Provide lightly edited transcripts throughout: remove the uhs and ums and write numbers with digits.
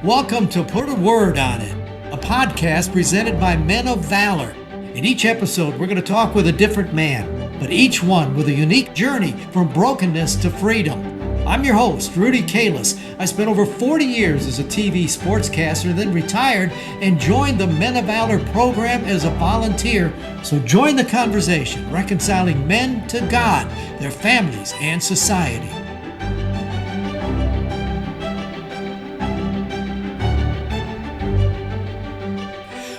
Welcome to Put a Word on It, a podcast presented by Men of Valor. In each episode, we're going to talk with a different man, but each one with a unique journey from brokenness to freedom. I'm your host, Rudy. I spent over 40 years as a TV sportscaster, then retired and joined the Men of Valor program as a volunteer. So join the conversation, reconciling men to God, their families, and society.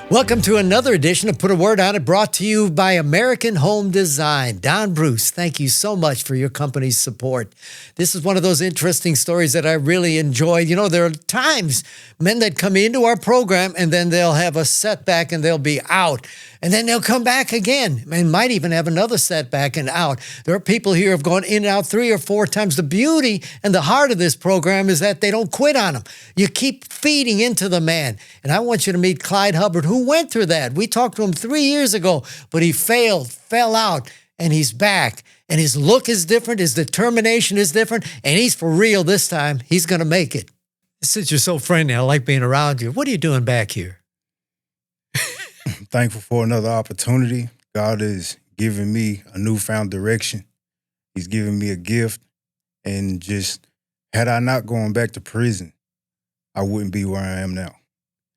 Welcome to another edition of Put a Word on It, brought to you by American Home Design. Don Bruce, thank you so much for your company's support. This is one of those interesting stories that I really enjoy. You know, there are times men that come into our program and then they'll have a setback and they'll be out. And then they'll come back again and might even have another setback and out. There are people here who have gone in and out 3 or 4 times. The beauty and the heart of this program is that they don't quit on them. You keep feeding into the man. And I want you to meet Clyde Hubbard, who went through that. We talked to him 3 years ago, but he fell out, and he's back. And his look is different. His determination is different. And he's for real this time. He's going to make it. Since you're so friendly, I like being around you. What are you doing back here? Thankful for another opportunity. God is giving me a newfound direction. He's giving me a gift. And just, had I not gone back to prison, I wouldn't be where I am now.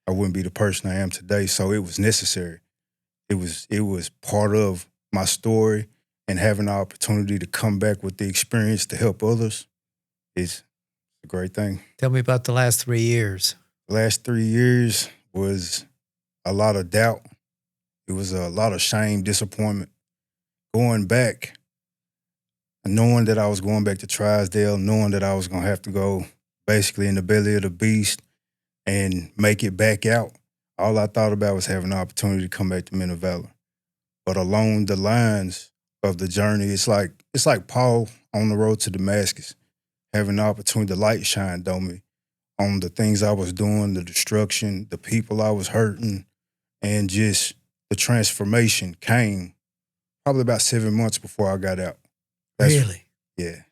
I wouldn't be the person I am today. So it was necessary. It was part of my story, and having the opportunity to come back with the experience to help others is a great thing. Tell me about the last 3 years. The last 3 years was a lot of doubt. It was a lot of shame, disappointment. Going back, knowing that I was going back to Trisdale, knowing that I was going to have to go basically in the belly of the beast and make it back out. All I thought about was having the opportunity to come back to Men of Valor. But along the lines of the journey, it's like Paul on the road to Damascus, having the opportunity, the light shined on me, on the things I was doing, the destruction, the people I was hurting, and just the transformation came probably about 7 months before I got out. Really? Yeah.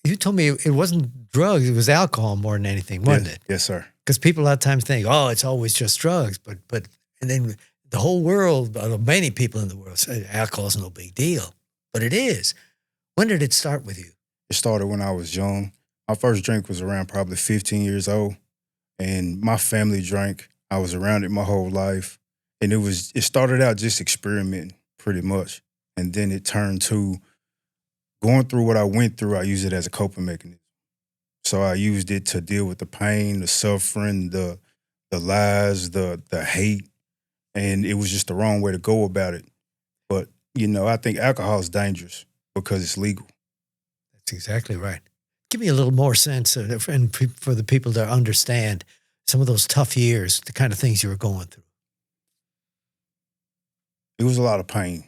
You told me it wasn't drugs, it was alcohol more than anything, wasn't it? Yes, sir. Because people a lot of times think, oh, it's always just drugs. But and then the whole world, many people in the world say alcohol's no big deal. But it is. When did it start with you? It started when I was young. My first drink was around probably 15 years old. And my family drank. I was around it my whole life. And it started out just experimenting pretty much. And then it turned to going through what I went through. I used it as a coping mechanism. So I used it to deal with the pain, the suffering, the lies, the hate. And it was just the wrong way to go about it. But, you know, I think alcohol is dangerous because it's legal. That's exactly right. Give me a little more sense and for the people to understand some of those tough years, the kind of things you were going through. It was a lot of pain.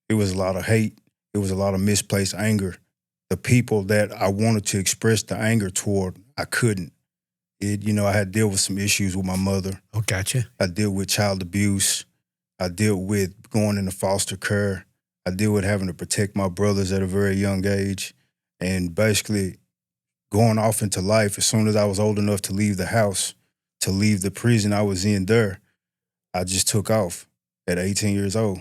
It was a lot of hate. It was a lot of misplaced anger. The people that I wanted to express the anger toward, I couldn't. I had to deal with some issues with my mother. Oh, gotcha. I dealt with child abuse. I dealt with going into foster care. I dealt with having to protect my brothers at a very young age. And basically going off into life, as soon as I was old enough to leave the house, to leave the prison I was in there, I just took off at 18 years old.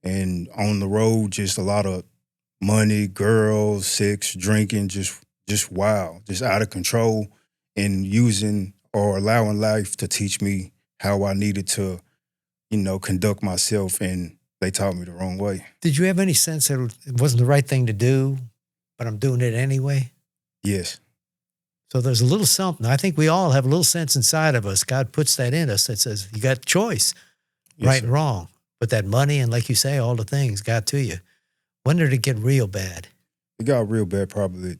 And on the road, just a lot of money, girls, sex, drinking, just wild, just out of control, and using or allowing life to teach me how I needed to, conduct myself, and they taught me the wrong way. Did you have any sense that it wasn't the right thing to do, but I'm doing it anyway? Yes. So there's a little something. I think we all have a little sense inside of us. God puts that in us that says you got choice, right and wrong. But that money and, like you say, all the things got to you. When did it get real bad? It got real bad probably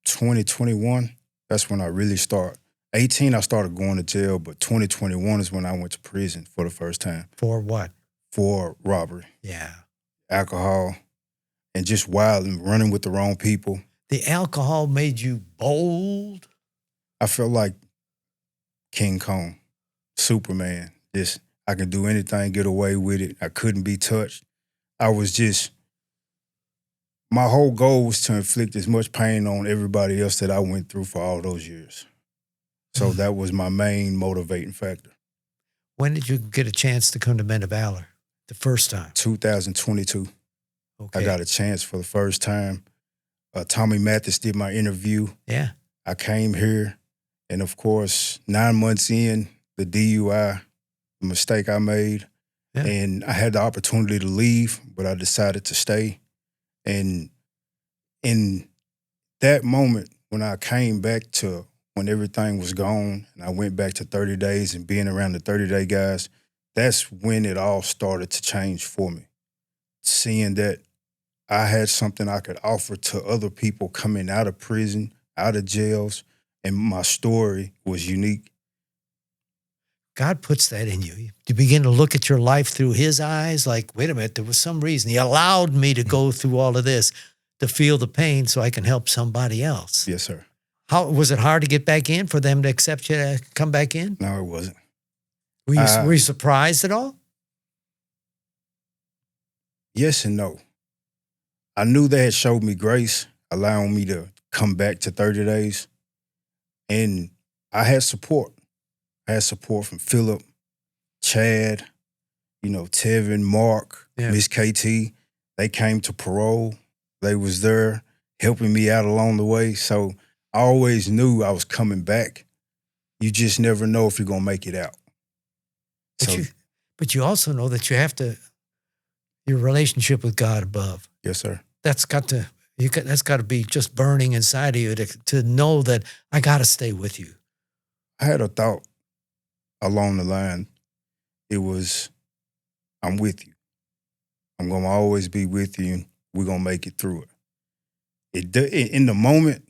2021. That's when I really started. 18, I started going to jail, but 2021 is when I went to prison for the first time. For what? For robbery. Yeah. Alcohol, and just wild and running with the wrong people. The alcohol made you bold? I felt like King Kong, Superman. I could do anything, get away with it. I couldn't be touched. My whole goal was to inflict as much pain on everybody else that I went through for all those years. So that was my main motivating factor. When did you get a chance to come to Men of Valor the first time? 2022. Okay. I got a chance for the first time. Tommy Mathis did my interview. Yeah. I came here, and of course, 9 months in, the DUI, the mistake I made, Yeah. and I had the opportunity to leave, but I decided to stay. And in that moment, when I came back to when everything was gone, and I went back to 30 days and being around the 30-day guys, that's when it all started to change for me. Seeing that I had something I could offer to other people coming out of prison, out of jails, and my story was unique. God puts that in you. You begin to look at your life through his eyes, like, wait a minute, there was some reason. He allowed me to go through all of this to feel the pain so I can help somebody else. Yes, sir. How was it hard to get back in, for them to accept you to come back in? No, it wasn't. Were you surprised at all? Yes and no. I knew they had showed me grace, allowing me to come back to 30 days. And I had support. I had support from Philip, Chad, Tevin, Mark, Yeah. Miss KT. They came to parole. They was there helping me out along the way. So I always knew I was coming back. You just never know if you're going to make it out. But you also know that you have to, your relationship with God above. Yes, sir. That's got to be just burning inside of you to know that I got to stay with you. I had a thought along the line. It was, I'm with you. I'm going to always be with you. And we're going to make it through it. In the moment,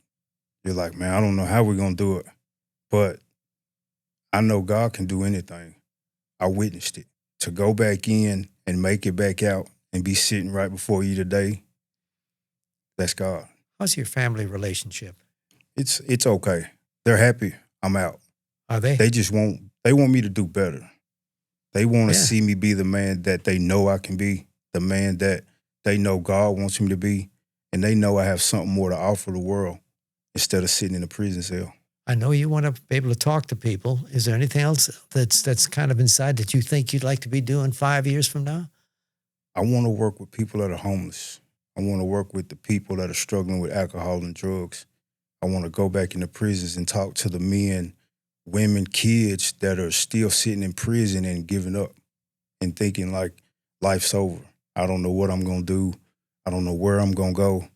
you're like, man, I don't know how we're going to do it. But I know God can do anything. I witnessed it. To go back in and make it back out and be sitting right before you today, that's God. How's your family relationship? It's okay. They're happy I'm out. Are they? They want me to do better. They want to see me be the man that they know I can be, the man that they know God wants me to be, and they know I have something more to offer the world instead of sitting in a prison cell. I know you want to be able to talk to people. Is there anything else that's kind of inside that you think you'd like to be doing 5 years from now? I want to work with people that are homeless. I want to work with the people that are struggling with alcohol and drugs. I want to go back into prisons and talk to the men, women, kids that are still sitting in prison and giving up and thinking like life's over. I don't know what I'm going to do. I don't know where I'm going to go.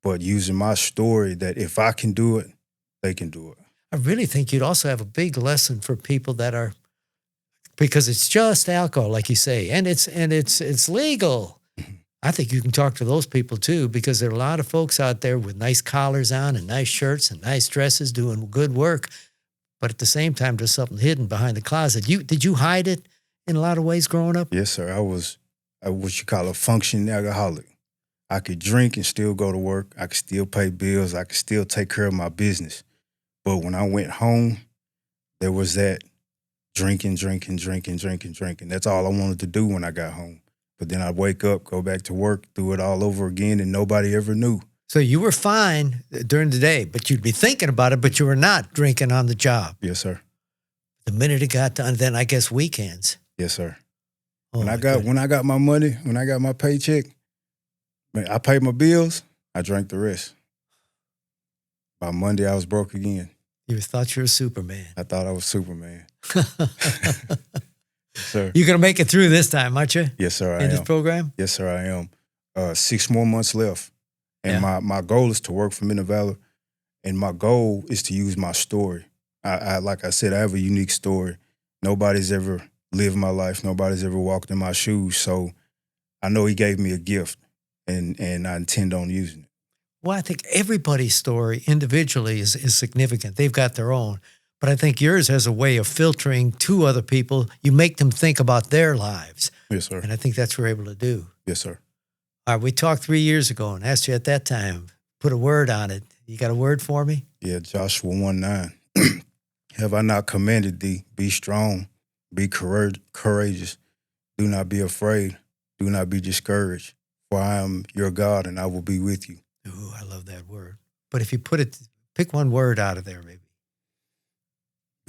But using my story that if I can do it, they can do it. I really think you'd also have a big lesson for people that are, because it's just alcohol, like you say, and it's legal. I think you can talk to those people too, because there are a lot of folks out there with nice collars on and nice shirts and nice dresses doing good work. But at the same time, there's something hidden behind the closet. Did you hide it in a lot of ways growing up? Yes, sir. I was what you call a functioning alcoholic. I could drink and still go to work. I could still pay bills. I could still take care of my business. But when I went home, there was that drinking. That's all I wanted to do when I got home. But then I'd wake up, go back to work, do it all over again, and nobody ever knew. So you were fine during the day, but you'd be thinking about it, but you were not drinking on the job. Yes, sir. The minute it got done, then I guess weekends. Yes, sir. Oh, when I got my money, when I got my paycheck, man, I paid my bills, I drank the rest. By Monday, I was broke again. You thought you were Superman. I thought I was Superman. Sir. You're going to make it through this time, aren't you? Yes, sir, I am. In this program? Yes, sir, I am. 6 more months left. And my goal is to work for Men of Valor. And my goal is to use my story. I like I said, I have a unique story. Nobody's ever lived my life. Nobody's ever walked in my shoes. So I know he gave me a gift, and I intend on using it. Well, I think everybody's story individually is significant. They've got their own. But I think yours has a way of filtering to other people. You make them think about their lives. Yes, sir. And I think that's what we're able to do. Yes, sir. All right, we talked 3 years ago and asked you at that time, put a word on it. You got a word for me? Yeah, Joshua 1:9. Have I not commanded thee, be strong, be courageous, do not be afraid, do not be discouraged, for I am your God and I will be with you. Ooh, I love that word. But if you pick one word out of there, maybe.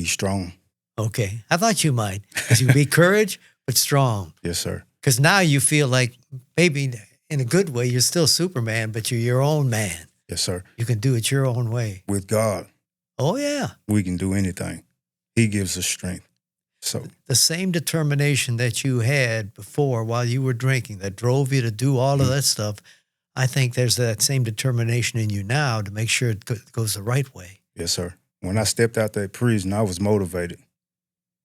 Be strong. Okay. I thought you might. 'Cause you be courage, but strong. Yes, sir. Because now you feel like maybe in a good way, you're still Superman, but you're your own man. Yes, sir. You can do it your own way. With God, Oh, yeah. we can do anything. He gives us strength. So, The same determination that you had before while you were drinking that drove you to do all of that stuff, I think there's that same determination in you now to make sure it goes the right way. yes, sir. When I stepped out that prison, I was motivated.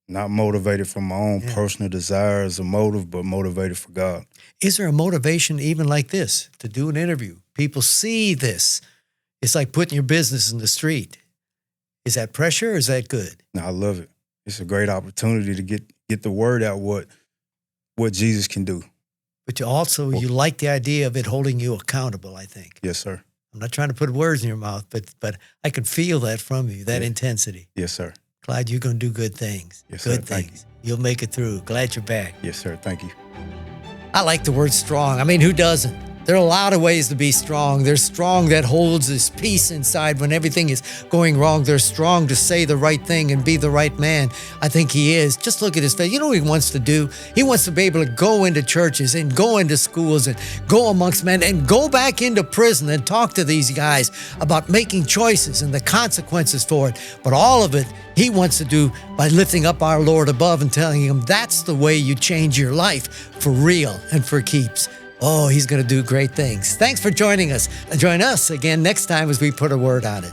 Not motivated from my own personal desires or motive, but motivated for God. Is there a motivation even like this to do an interview? People see this. It's like putting your business in the street. Is that pressure or is that good? Now, I love it. It's a great opportunity to get the word out what Jesus can do. But you like the idea of it holding you accountable, I think. Yes, sir. I'm not trying to put words in your mouth, but I can feel that from you, that intensity. Yes, sir. Clyde, you're going to do good things. Yes, sir. Good Thank things. You'll make it through. Glad you're back. Yes, sir. Thank you. I like the word strong. I mean, who doesn't? There are a lot of ways to be strong. There's strong that holds this peace inside when everything is going wrong. There's strong to say the right thing and be the right man. I think he is. Just look at his face. You know what he wants to do? He wants to be able to go into churches and go into schools and go amongst men and go back into prison and talk to these guys about making choices and the consequences for it. But all of it, he wants to do by lifting up our Lord above and telling him that's the way you change your life for real and for keeps. Oh, he's going to do great things. Thanks for joining us. Join us again next time as we put a word on it.